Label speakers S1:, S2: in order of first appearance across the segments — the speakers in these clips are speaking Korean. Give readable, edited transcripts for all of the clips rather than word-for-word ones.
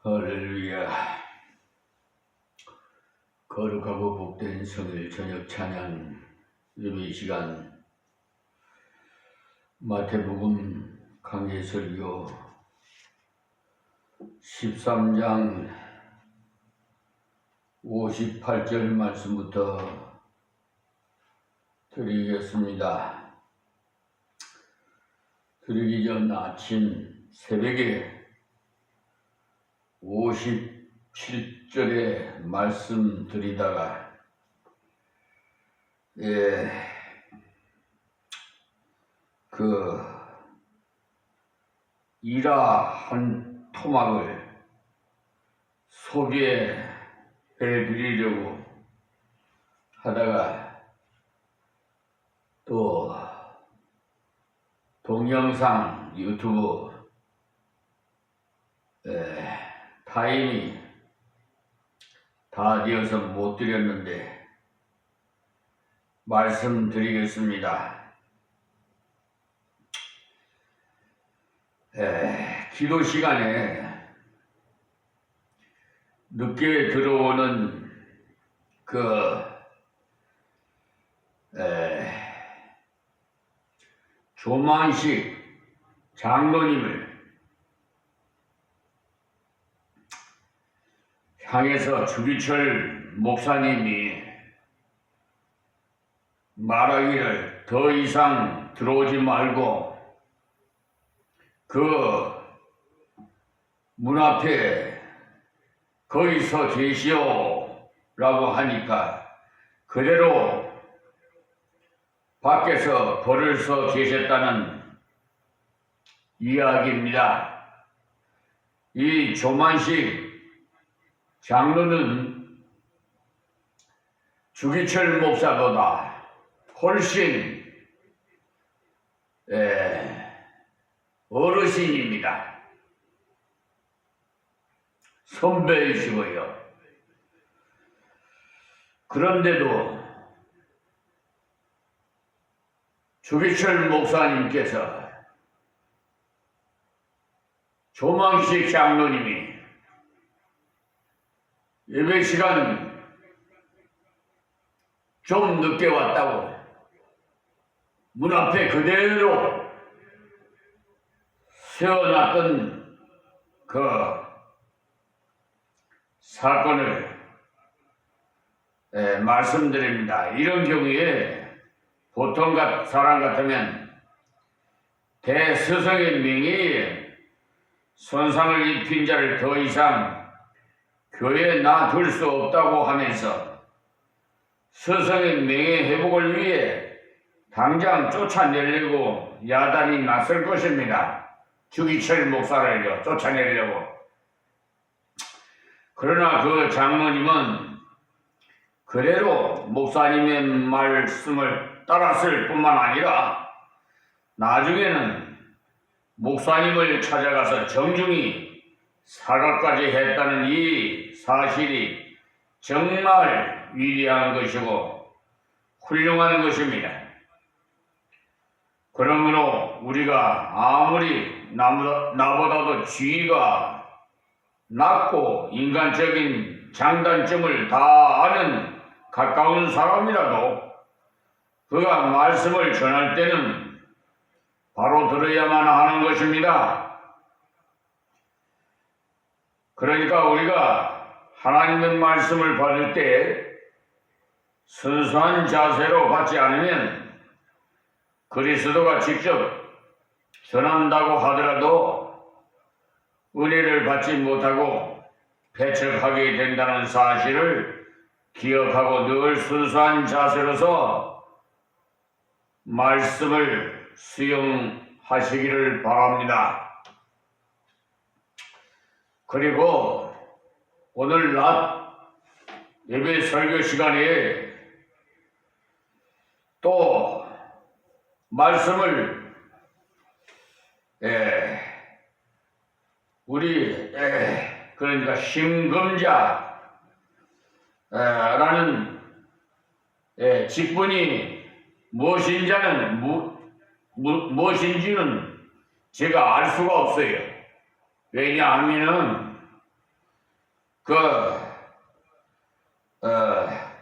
S1: 할렐루야. 거룩하고 복된 성일 저녁 찬양 예배 시간, 마태복음 강해설교 13장 58절 말씀부터 드리겠습니다. 드리기 전 아침 새벽에 57절에 말씀드리다가 일화 한 토막을 소개해드리려고 하다가 또 동영상 유튜브 타임이 다 되어서 못 드렸는데 말씀드리겠습니다. 기도 시간에 늦게 들어오는 조만식 장로님을 향해서 주기철 목사님이 말하기를 더 이상 들어오지 말고 그 문 앞에 거기서 계시오 라고 하니까 그대로 밖에서 벌을 서 계셨다는 이야기입니다. 이 조만식 장로는 주기철 목사보다 훨씬 어르신입니다. 선배이시고요. 그런데도 주기철 목사님께서 조만식 장로님이 예배 시간 좀 늦게 왔다고 문 앞에 그대로 세워놨던 그 사건을 말씀드립니다. 이런 경우에 보통 사람 같으면 대스승의 명예에 손상을 입힌 자를 더 이상 교회에 놔둘 수 없다고 하면서 스승의 명예 회복을 위해 당장 쫓아내려고 야단이 났을 것입니다. 주기철 목사를 쫓아내려고. 그러나 그 장로님은 그대로 목사님의 말씀을 따랐을 뿐만 아니라 나중에는 목사님을 찾아가서 정중히 사과까지 했다는 이 사실이 정말 위대한 것이고 훌륭한 것입니다. 그러므로 우리가 아무리 나보다도 지위가 낮고 인간적인 장단점을 다 아는 가까운 사람이라도 그가 말씀을 전할 때는 바로 들어야만 하는 것입니다. 그러니까 우리가 하나님의 말씀을 받을 때 순수한 자세로 받지 않으면 그리스도가 직접 전한다고 하더라도 은혜를 받지 못하고 배척하게 된다는 사실을 기억하고 늘 순수한 자세로서 말씀을 수용하시기를 바랍니다. 그리고 오늘 낮 예배 설교 시간에 또 말씀을 우리 그러니까 심금자라는 직분이 무엇인지는 제가 알 수가 없어요. 왜냐하면 그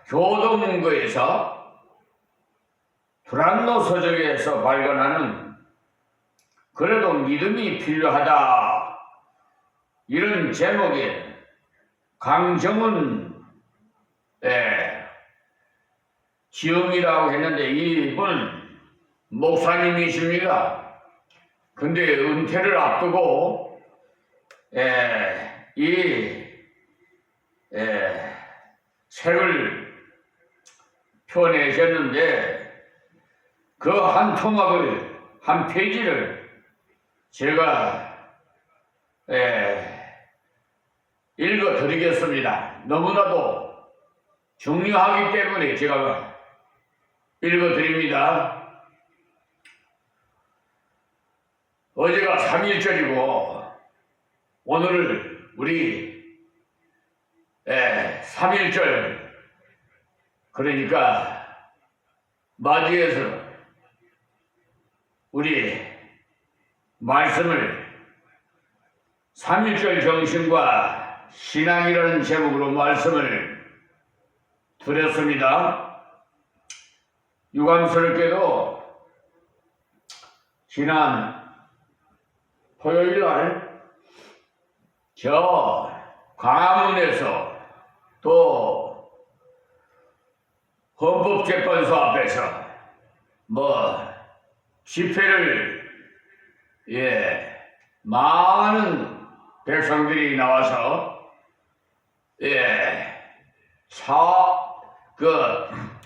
S1: 교동거에서 브란노 서적에서 발견하는 그래도 믿음이 필요하다 이런 제목의 강정은 지음이라고 했는데 이분 목사님이십니다. 근데 은퇴를 앞두고 이 책을 펴내셨는데 그 한 토막을 한 페이지를 제가 읽어드리겠습니다. 너무나도 중요하기 때문에 제가 읽어드립니다. 어제가 3.1절이고 오늘 우리 3.1절 그러니까 맞이해서 우리 말씀을 3.1절 정신과 신앙이라는 제목으로 말씀을 드렸습니다. 유감스럽게도 지난 토요일날 저 광화문에서 또 헌법재판소 앞에서 집회를 많은 백성들이 나와서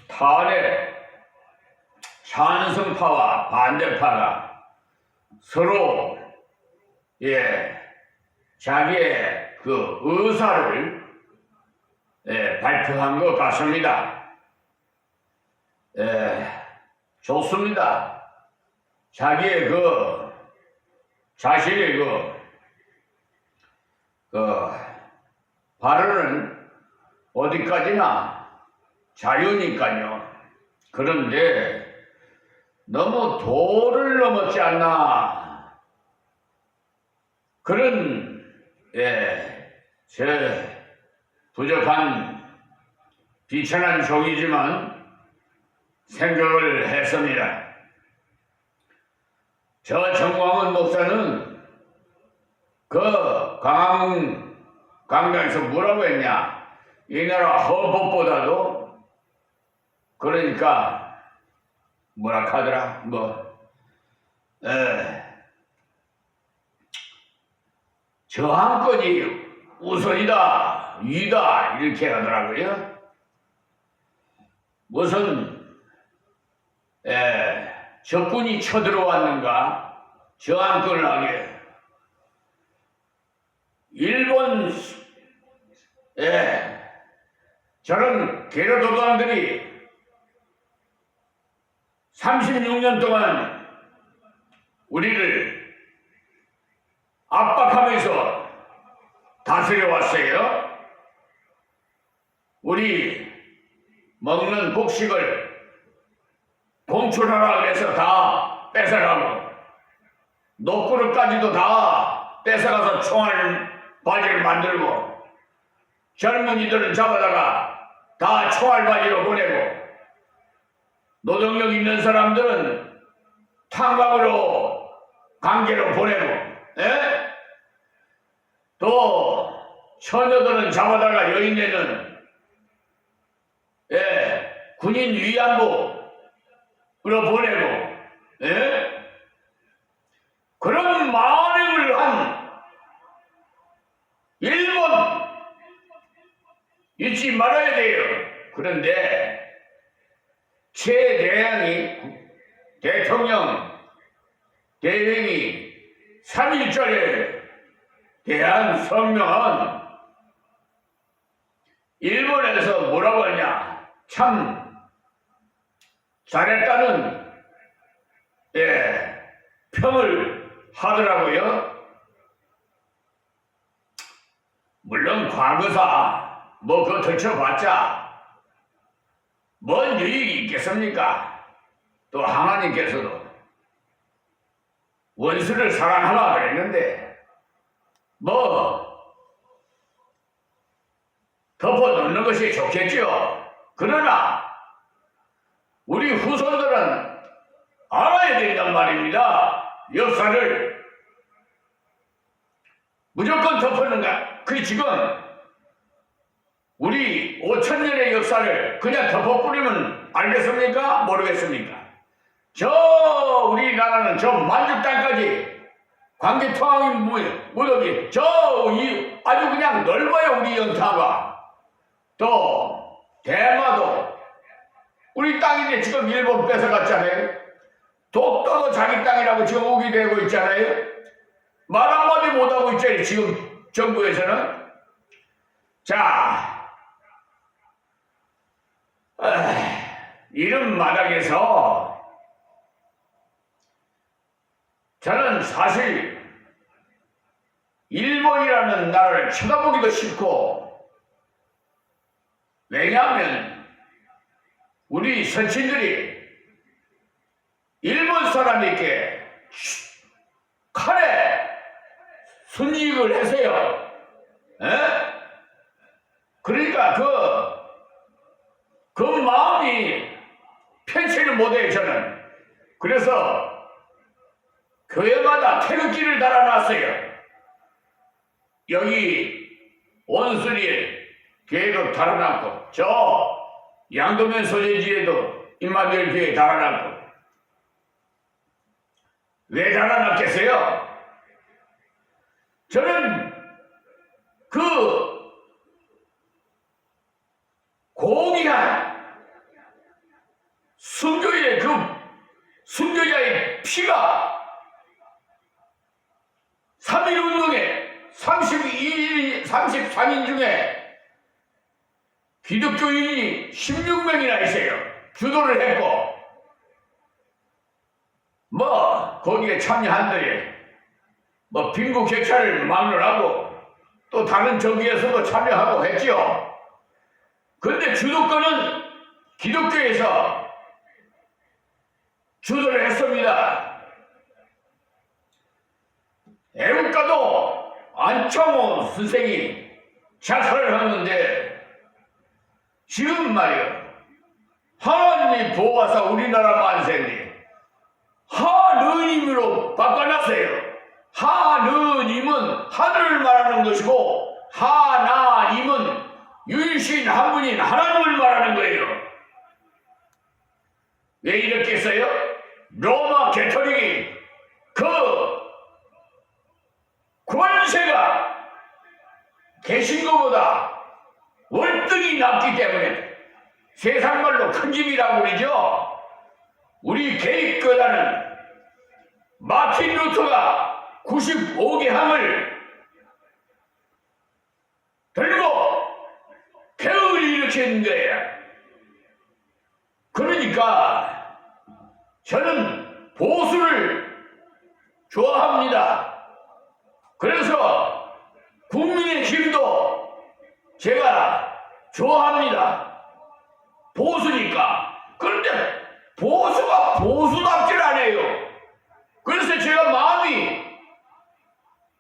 S1: 탄핵 찬성파와 반대파가 서로 자기의 그 의사를 발표한 것 같습니다. 좋습니다. 자기의 자신의 발언은 어디까지나 자유니까요. 그런데 너무 도를 넘었지 않나 그런 제 부족한 비천한 종이지만 생각을 했습니다. 저 정광훈 목사는 그 광화문 강당에서 뭐라고 했냐? 이 나라 헌법보다도 그러니까 뭐라 하더라? 저항권이 우선이다, 위다 이렇게 하더라고요. 무슨 적군이 쳐들어왔는가 저항권을 하게 일본 저런 게르도당들이 36년 동안 우리를 압박하면서 다스려왔어요. 우리 먹는 곡식을 공출하라 그래서 다 뺏어가고 녹구르까지도 다 뺏어가서 총알 바지를 만들고 젊은이들을 잡아다가 다 총알 바지로 보내고 노동력 있는 사람들은 탄광으로 강제로 보내고 또 처녀들은 잡아다가 여인네는 군인 위안부로 보내고 그런 만행을 한 일본 잊지 말아야 돼요. 그런데 최대항이 대통령 대행이 3.1절에 대한 성명은 일본에서 뭐라고 하냐 참 잘했다는 평을 하더라고요. 물론 과거사 그거 덜쳐봤자 뭔 유익이 있겠습니까? 또 하나님께서도 원수를 사랑하라 그랬는데 덮어놓는 것이 좋겠지요. 그러나 우리 후손들은 알아야 된단 말입니다. 역사를 무조건 덮어놓는가? 그 지금 우리 5,000년의 역사를 그냥 덮어뿌리면 알겠습니까? 모르겠습니까? 저 우리나라는 저 만주 땅까지 광개토항 무덤이 아주 그냥 넓어요. 우리 연타가. 또 대마도 우리 땅인데 지금 일본 뺏어갔잖아요. 독도도 자기 땅이라고 지금 우기되고 있잖아요. 말 한마디 못하고 있잖아요. 지금 정부에서는. 자, 이런 마당에서 저는 사실 일본이라는 나라를 쳐다보기도 싫고, 왜냐하면 우리 선친들이 일본 사람에게 칼에 순이익을 해서요. 그러니까 그 마음이 편치를 못해요. 저는. 그래서 교회마다 태극기를 달아놨어요. 여기 온수리에 교회도 달아놨고, 저 양도면 소재지에도 임마누엘 교회 달아놨고. 왜 달아놨겠어요? 저는 그 고귀한 순교의 그 순교자의 피가 3.1운동에 33인 중에 기독교인이 16명이나 있어요. 주도를 했고, 거기에 참여한데, 빈국 격차를 막느라고 또 다른 정기에서도 참여하고 했지요. 그런데 주도권은 기독교에서 주도를 했습니다. 애국가도 안창호 선생이 자살을 하는데, 지금 말이요, 하나님이 보호하사 우리나라 만세인데 하느님으로 바꿔놨어요. 하느님은 하늘을 말하는 것이고, 하나님은 유일신 한 분인 하나님을 말하는 거예요. 왜 이렇게 써요? 로마 개토릭이 그 권세가 계신 것보다 월등히 낮기 때문에 세상말로 큰 집이라고 그러죠. 우리 개입교단은 마틴 루터가 95개 항을 들고 개혁을 일으킨 거예요. 그러니까 저는 보수를 좋아합니다. 그래서 국민의힘도 제가 좋아합니다. 보수니까. 그런데 보수가 보수답질 않아요. 그래서 제가 마음이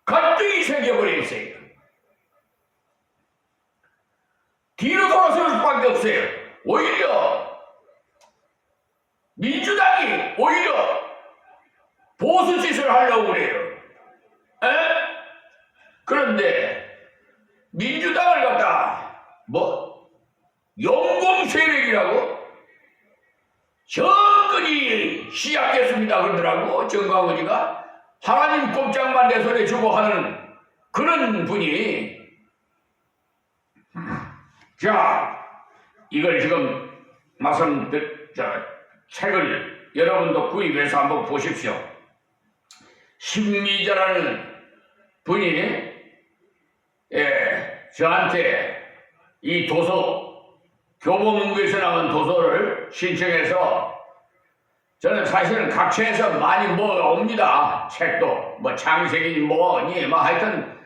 S1: 갈등이 생겨버려 있어요. 뒤로 돌아설 수밖에 없어요. 오히려 민주당이 오히려 보수 짓을 하려고 그래요. 그런데 민주당을 갖다 영공 세력이라고 정권이 시작됐습니다 그러더라고. 정광훈이가 하나님 꼼짝만 내 손에 주고 하는 그런 분이. 자, 이걸 지금 책을 여러분도 구입해서 한번 보십시오. 신미자라는 분이 저한테 이 도서, 교보문고에서 나온 도서를 신청해서, 저는 사실은 각처에서 많이 옵니다. 책도 창세기 하여튼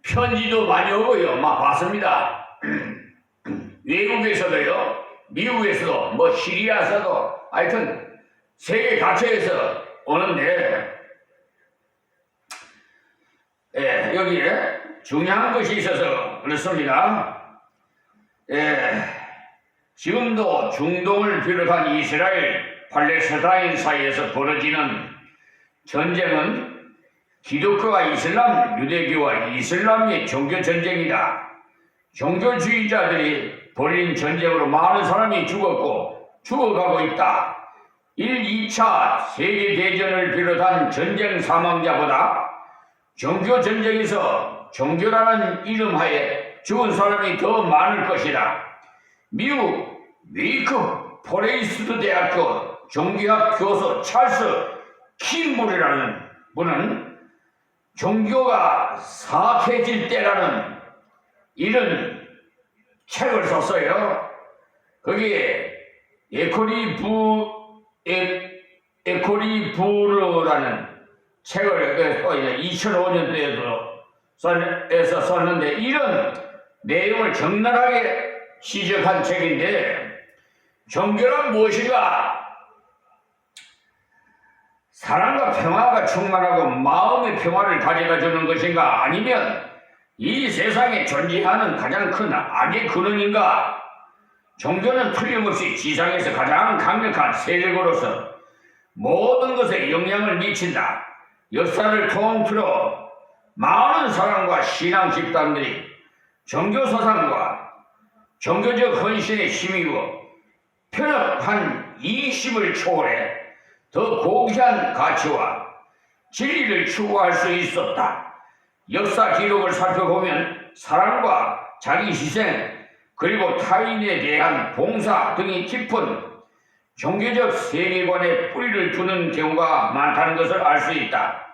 S1: 편지도 많이 오고요. 봤습니다. 외국에서도요, 미국에서도 시리아에서도 하여튼 세계 각처에서 오는데, 여기에 중요한 것이 있어서 그렇습니다. 지금도 중동을 비롯한 이스라엘, 팔레스타인 사이에서 벌어지는 전쟁은 기독교와 이슬람, 유대교와 이슬람의 종교 전쟁이다. 종교주의자들이 벌인 전쟁으로 많은 사람이 죽었고 죽어가고 있다. 1, 2차 세계대전을 비롯한 전쟁 사망자보다 종교 전쟁에서 종교라는 이름 하에 죽은 사람이 더 많을 것이다. 미국 웨이크 포레스트 대학교 종교학 교수 찰스 킴블이라는 분은 종교가 사악해질 때라는 이런 책을 썼어요. 거기에 에코리 부르라는 책을 2005년도에서 썼는데 이런 내용을 적나라하게 지적한 책인데, 종교란 무엇인가? 사랑과 평화가 충만하고 마음의 평화를 가져다 주는 것인가? 아니면 이 세상에 존재하는 가장 큰 악의 근원인가? 종교는 틀림없이 지상에서 가장 강력한 세력으로서 모든 것에 영향을 미친다. 역사를 통틀어 많은 사람과 신앙 집단들이 종교 사상과 종교적 헌신에 힘입어 편협한 이익심을 초월해 더 고귀한 가치와 진리를 추구할 수 있었다. 역사 기록을 살펴보면 사랑과 자기 희생 그리고 타인에 대한 봉사 등이 깊은 종교적 세계관에 뿌리를 두는 경우가 많다는 것을 알 수 있다.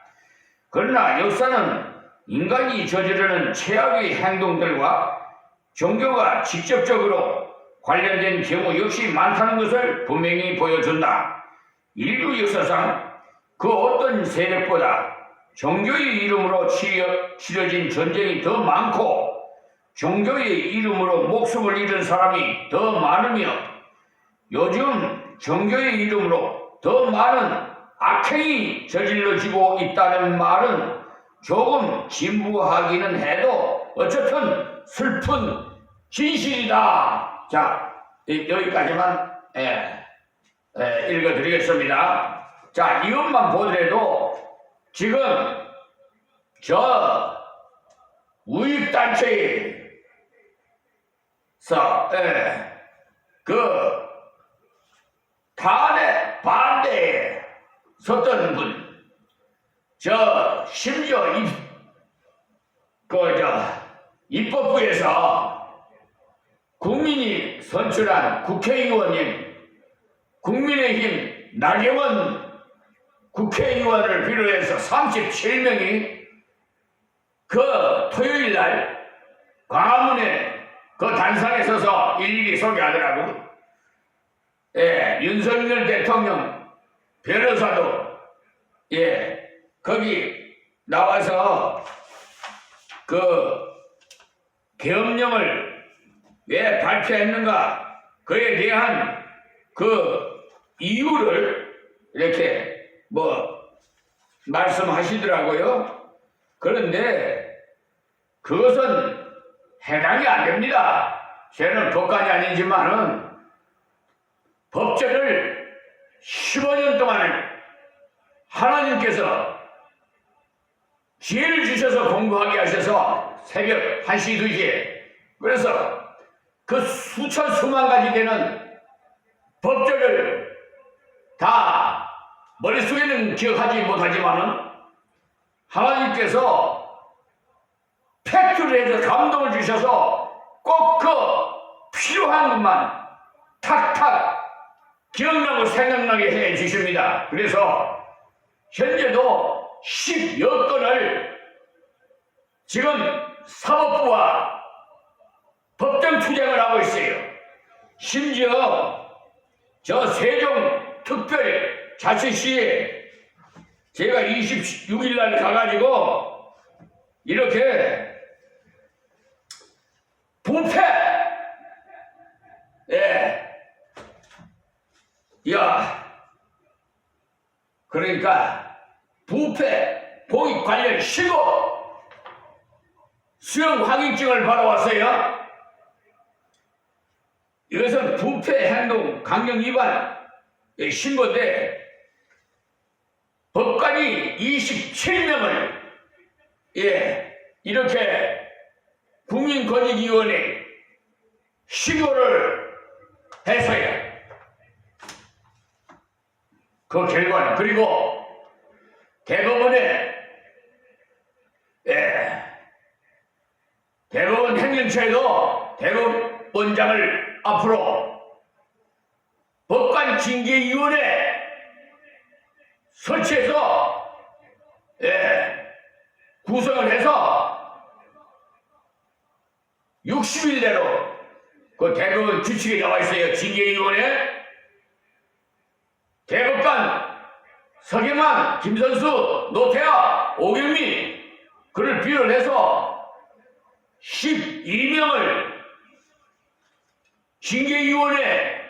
S1: 그러나 역사는 인간이 저지르는 최악의 행동들과 종교가 직접적으로 관련된 경우 역시 많다는 것을 분명히 보여준다. 인류 역사상 그 어떤 세력보다 종교의 이름으로 치러진 전쟁이 더 많고 종교의 이름으로 목숨을 잃은 사람이 더 많으며 요즘 종교의 이름으로 더 많은 악행이 저질러지고 있다는 말은 조금 진부하기는 해도 어쨌든 슬픈 진실이다. 자, 여기까지만 읽어드리겠습니다. 자, 이것만 보더라도 지금 저 우익단체에서 그 탄핵 반대에 섰던 분, 저 심지어 입법부에서 국민이 선출한 국회의원인 국민의힘 나경원 국회의원을 비롯해서 37명이 그 토요일날 광화문에 그 단상에 서서 일일이 소개하더라고. 윤석열 대통령 변호사도 거기 나와서 그 계엄령을 왜 발표했는가 그에 대한 그 이유를 이렇게 말씀하시더라고요. 그런데 그것은 해당이 안 됩니다. 저는 법관이 아니지만은 법제를 15년 동안 하나님께서 기회를 주셔서 공부하게 하셔서 새벽 1시, 2시에 그래서 그 수천 수만 가지 되는 법제를 다 머릿속에는 기억하지 못하지만은 하나님께서 팩트를 해서 감동을 주셔서 꼭 그 필요한 것만 탁탁 기억나고 생각나게 해 주십니다. 그래서 현재도 10여 건을 지금 사법부와 법정 투쟁을 하고 있어요. 심지어 저 세종특별자치시에 제가 26일 날 가가지고 이렇게 부패, 그러니까 부패 공익 관련 신고 수용 확인증을 받아왔어요. 이것은 부패 행동 강령 위반의 신고인데 법관이 27명을 이렇게 국민권익위원회 신고를 했어요. 그 결과는 그리고 대법원에 대법원 행정처에도 대법원장을 앞으로 법관 징계위원회 설치해서 구성을 해서 60일 내로 그 대법원 규칙에 나와 있어요. 징계위원회 대법관 서경환, 김선수, 노태하, 오경미 그를 비롯해서 12명을 징계위원회에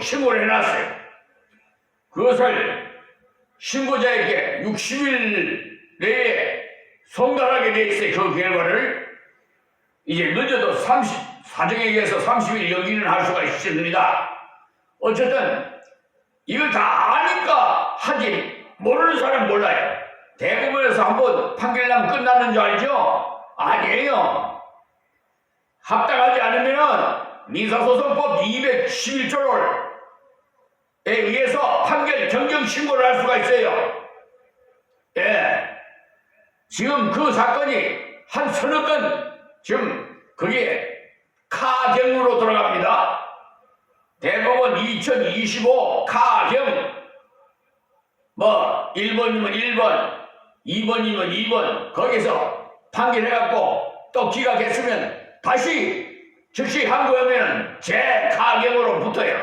S1: 신고를 해놨어요. 그것을 신고자에게 60일 내에 송달하게 돼 있어요. 그 결과를 이제 늦어도 사정에 의해서 30일 연기는 할 수가 있습니다. 어쨌든 이걸 다 아니까 하지 모르는 사람 몰라요. 대법원에서 한번 판결 나면 끝나는 줄 알죠? 아니에요. 합당하지 않으면 민사소송법 211조에 의해서 판결 정정 신고를 할 수가 있어요. 지금 그 사건이 한 서너 건 지금 그게 카경으로 돌아갑니다. 대법원 2025 카경 1번이면 1번 2번이면 2번 거기서 판결해갖고 또 기각했으면 다시 즉시 항고하면 재카경으로 붙어요.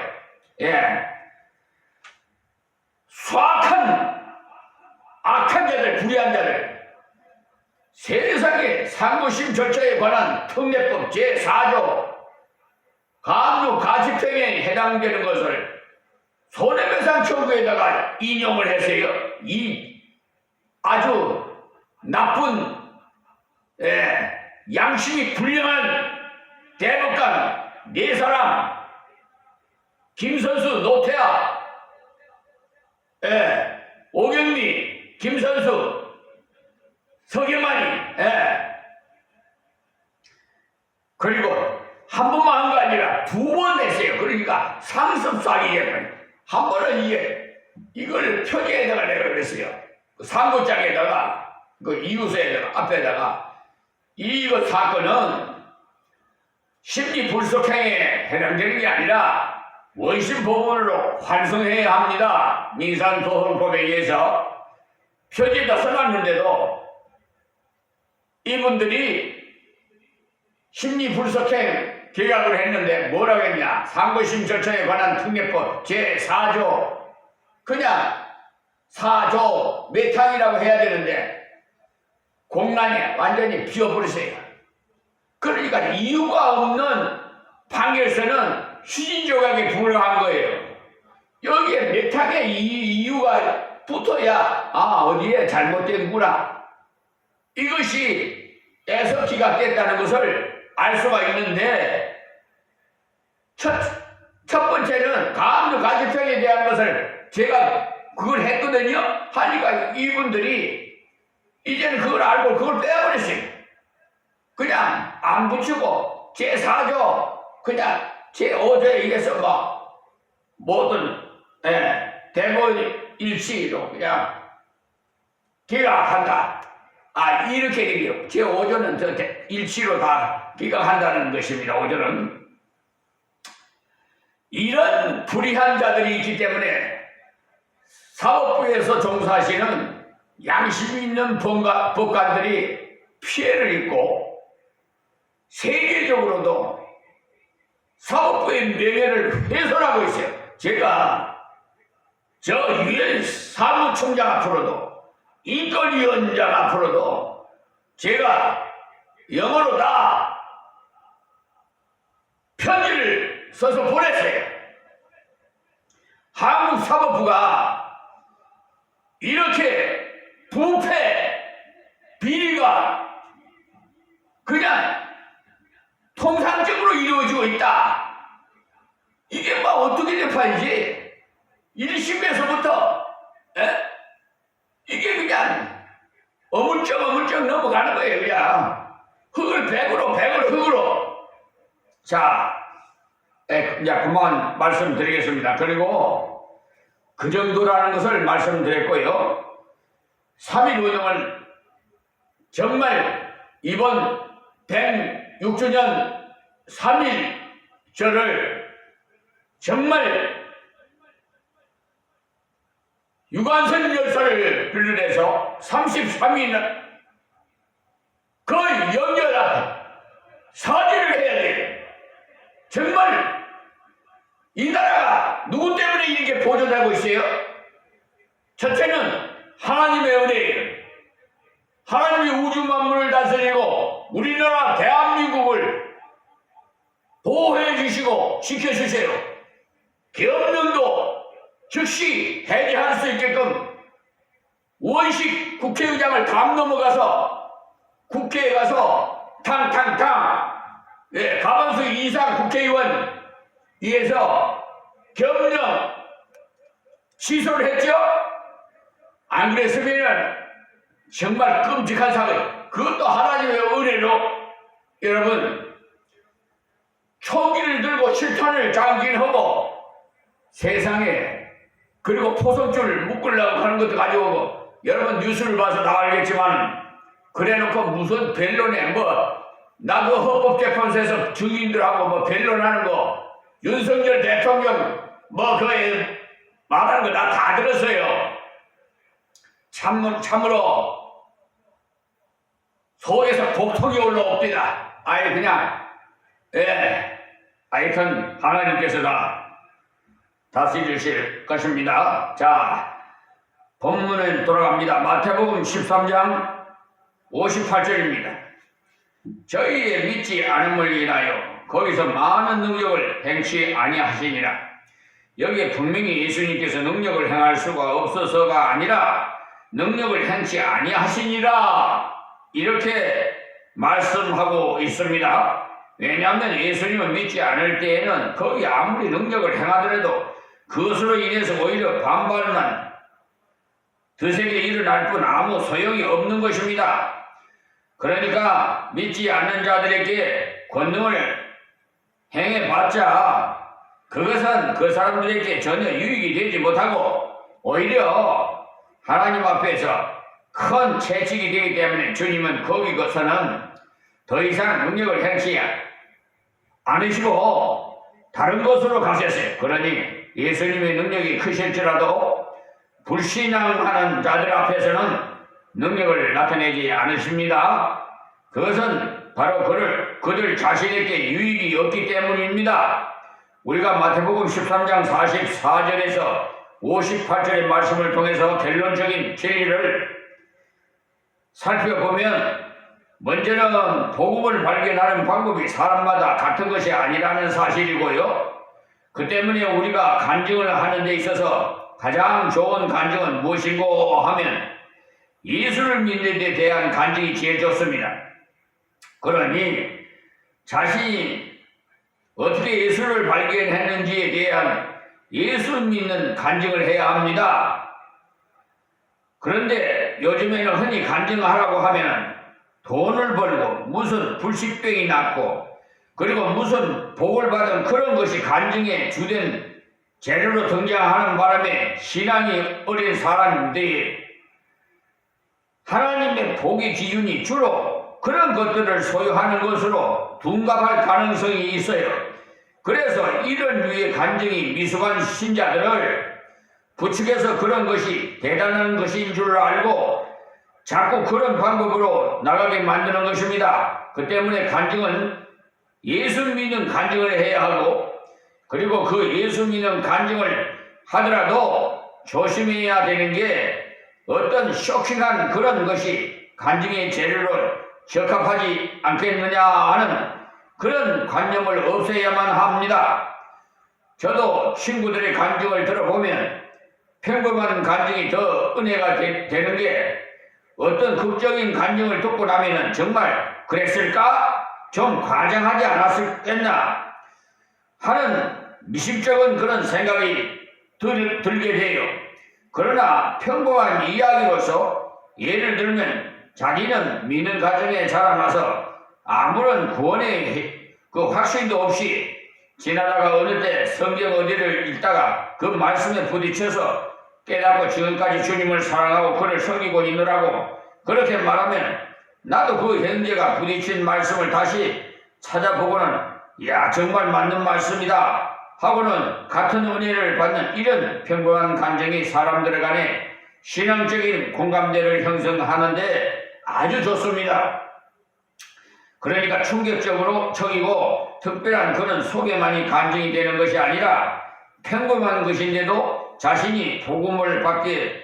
S1: 수악한 악한 자들 불의한 자들 세상에 상고심 절차에 관한 특례법 제4조 가압류 가집행에 해당되는 것을 손해배상 청구에다가 인용을 했어요. 이 아주 나쁜 양심이 불량한 대법관 4사람 김선수, 노태하, 오경미, 김선수, 서경만이 그리고 한 번만 한 거 아니라 2번 했어요. 그러니까 상습사기 때문에 한 번은 이걸 표지에다가 내가 그랬어요. 그 상고장에다가 그 이유서에다가 앞에다가 이거 사건은 심리 불속행에 해당되는 게 아니라 원심 법원으로 환송해야 합니다. 민사소송법에 의해서 표지에다 써놨는데도 이분들이 심리 불속행 계약을 했는데 뭐라고 했냐? 상고심 절차에 관한 특례법 제4조 그냥 4조 메탕이라고 해야 되는데 공란에 완전히 비워버리세요. 그러니까 이유가 없는 판결서는 휴진조각에 불과한 거예요. 여기에 메탕에 이유가 붙어야 어디에 잘못된구나 이것이 에서 기각됐다는 것을 알 수가 있는데 첫 번째는 가압류 가집행에 대한 것을 제가 그걸 했거든요. 하니까 이분들이 이제는 그걸 알고 그걸 빼버렸어요. 그냥 안 붙이고 제4조 그냥 제5조에 의해서 모든 대법원 일치로 그냥 기각한다. 이렇게 되게요. 제5조는 일치로 다 기각한다는 것입니다. 5조는 이런 불의한 자들이 있기 때문에 사법부에서 종사하시는 양심 있는 법관들이 피해를 입고 세계적으로도 사법부의 명예를 훼손하고 있어요. 제가 저 유엔 사무총장 앞으로도 인권위원장 앞으로도 제가 영어로 다 편지를 써서 보냈어요. 한국 사법부가 이렇게 부패, 비리가 그냥 통상적으로 이루어지고 있다. 이게 뭐 어떻게 된 판이지? 1심에서부터 이게 그냥 어물쩍 넘어가는 거예요. 그냥 흙을 100으로 흙으로. 자, 이제 그만 말씀드리겠습니다. 그리고 그 정도라는 것을 말씀드렸고요. 3.1 운동은 정말 이번 106주년 3.1절을 정말 유관선 열사를 비롯해서 33인은 그 연결한 사죄를 해야 돼요. 정말 이 나라가 누구 때문에 이렇게 보존하고 있어요? 첫째는 하나님의 은혜예요. 하나님이 우주 만물을 다스리고 우리나라 대한민국을 보호해 주시고 지켜주세요. 계엄령도 즉시 해제할 수 있게끔 원식 국회의장을 담 넘어가서 국회에 가서 탕탕탕 가반수 이상 국회의원 위해서 계엄령 취소를 했죠? 안 그랬으면 정말 끔찍한 사건. 그것도 하나님의 은혜로 여러분 총기를 들고 실탄을 장진하고 세상에 그리고 포선줄 묶으려고 하는 것도 가져오고 여러분 뉴스를 봐서 다 알겠지만 그래놓고 무슨 변론에 나 그 헌법재판소에서 증인들하고 변론하는 거 윤석열 대통령 그에 말하는 거 나 다 들었어요. 참으로 속에서 독통이 올라옵니다. 그냥 하여튼 하나님께서 다 다스리실 것입니다. 자, 본문은 돌아갑니다. 마태복음 13장 58절입니다. 저희의 믿지 않음을 인하여 거기서 많은 능력을 행치 아니하시니라. 여기에 분명히 예수님께서 능력을 행할 수가 없어서가 아니라 능력을 행치 아니하시니라 이렇게 말씀하고 있습니다. 왜냐하면 예수님을 믿지 않을 때에는 거기 아무리 능력을 행하더라도 그것으로 인해서 오히려 반발만 드세게 일어날 뿐 아무 소용이 없는 것입니다. 그러니까 믿지 않는 자들에게 권능을 행해봤자 그것은 그 사람들에게 전혀 유익이 되지 못하고 오히려 하나님 앞에서 큰 채찍이 되기 때문에 주님은 거기서는 더 이상 능력을 행치 않으시고 다른 곳으로 가셨어요. 그러니 예수님의 능력이 크실지라도 불신앙하는 자들 앞에서는 능력을 나타내지 않으십니다. 그것은 바로 그들 자신에게 유익이 없기 때문입니다. 우리가 마태복음 13장 44절에서 58절의 말씀을 통해서 결론적인 진리를 살펴보면 먼저는 복음을 발견하는 방법이 사람마다 같은 것이 아니라는 사실이고요. 그 때문에 우리가 간증을 하는 데 있어서 가장 좋은 간증은 무엇인고 하면 예수를 믿는 데 대한 간증이 제일 좋습니다. 그러니 자신이 어떻게 예수를 발견했는지에 대한 예수 믿는 간증을 해야 합니다. 그런데 요즘에는 흔히 간증하라고 하면 돈을 벌고 무슨 불식병이 낫고 그리고 무슨 복을 받은 그런 것이 간증의 주된 재료로 등장하는 바람에 신앙이 어린 사람인데 하나님의 복의 기준이 주로 그런 것들을 소유하는 것으로 둔갑할 가능성이 있어요. 그래서 이런 류의 간증이 미숙한 신자들을 부축해서 그런 것이 대단한 것인 줄 알고 자꾸 그런 방법으로 나가게 만드는 것입니다. 그 때문에 간증은 예수 믿는 간증을 해야 하고 그리고 그 예수 믿는 간증을 하더라도 조심해야 되는 게 어떤 쇼킹한 그런 것이 간증의 재료로 적합하지 않겠느냐 하는 그런 관념을 없애야만 합니다. 저도 친구들의 간증을 들어보면 평범한 간증이 더 은혜가 되는 게 어떤 극적인 간증을 듣고 나면은 정말 그랬을까? 좀 과장하지 않았겠나? 하는 미심쩍은 그런 생각이 들게 돼요. 그러나 평범한 이야기로서 예를 들면 자기는 믿는 가정에 자라나서 아무런 구원의 그 확신도 없이 지나다가 어느 때 성경 어디를 읽다가 그 말씀에 부딪혀서 깨닫고 지금까지 주님을 사랑하고 그를 섬기고 있느라고 그렇게 말하면 나도 그 형제가 부딪힌 말씀을 다시 찾아보고는 야 정말 맞는 말씀이다 하고는 같은 은혜를 받는 이런 평범한 감정이 사람들 간에 신앙적인 공감대를 형성하는데 아주 좋습니다. 그러니까 충격적으로 적이고 특별한 그런 소개만이 간증이 되는 것이 아니라 평범한 것인데도 자신이 복음을 받게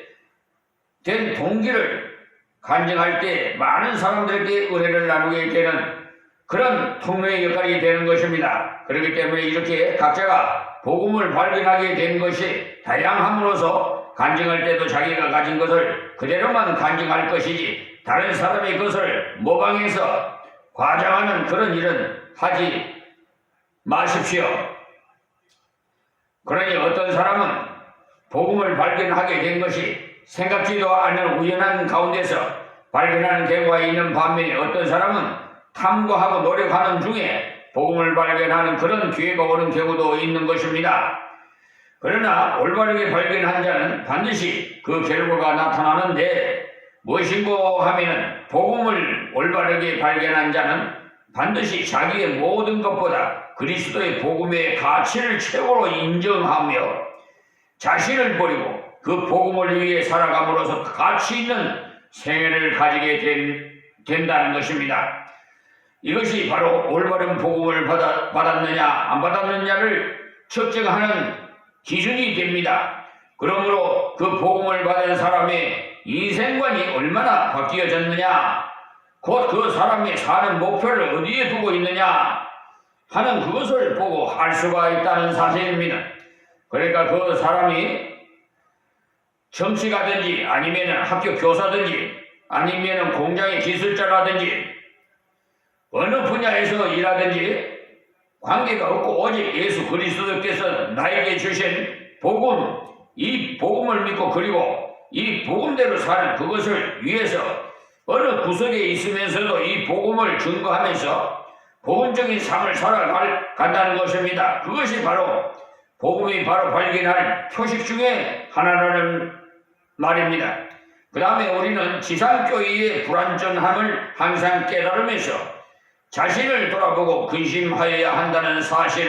S1: 된 동기를 간증할 때 많은 사람들에게 은혜를 나누게 되는 그런 통로의 역할이 되는 것입니다. 그렇기 때문에 이렇게 각자가 복음을 발견하게 된 것이 다양함으로써 간증할 때도 자기가 가진 것을 그대로만 간증할 것이지 다른 사람의 것을 모방해서 과장하는 그런 일은 하지 마십시오. 그러니 어떤 사람은 복음을 발견하게 된 것이 생각지도 않은 우연한 가운데서 발견하는 경우가 있는 반면에 어떤 사람은 탐구하고 노력하는 중에 복음을 발견하는 그런 기회가 오는 경우도 있는 것입니다. 그러나 올바르게 발견한 자는 반드시 그 결과가 나타나는데 무엇인고 하면은 복음을 올바르게 발견한 자는 반드시 자기의 모든 것보다 그리스도의 복음의 가치를 최고로 인정하며 자신을 버리고 그 복음을 위해 살아감으로써 가치 있는 생애를 가지게 된다는 것입니다. 이것이 바로 올바른 복음을 받았느냐 안 받았느냐를 측정하는 기준이 됩니다. 그러므로 그 복음을 받은 사람의 인생관이 얼마나 바뀌어졌느냐, 곧 그 사람이 사는 목표를 어디에 두고 있느냐 하는 그것을 보고 알 수가 있다는 사실입니다. 그러니까 그 사람이 정치가든지 아니면 학교 교사든지 아니면 공장의 기술자라든지 어느 분야에서 일하든지 관계가 없고 오직 예수 그리스도께서 나에게 주신 복음, 이 복음을 믿고 그리고 이 복음대로 사는 그것을 위해서 어느 구석에 있으면서도 이 복음을 증거하면서 복음적인 삶을 살아간다는 것입니다. 그것이 바로 복음이 바로 발견할 표식 중에 하나라는 말입니다. 그 다음에 우리는 지상교회의 불완전함을 항상 깨달으면서 자신을 돌아보고 근심하여야 한다는 사실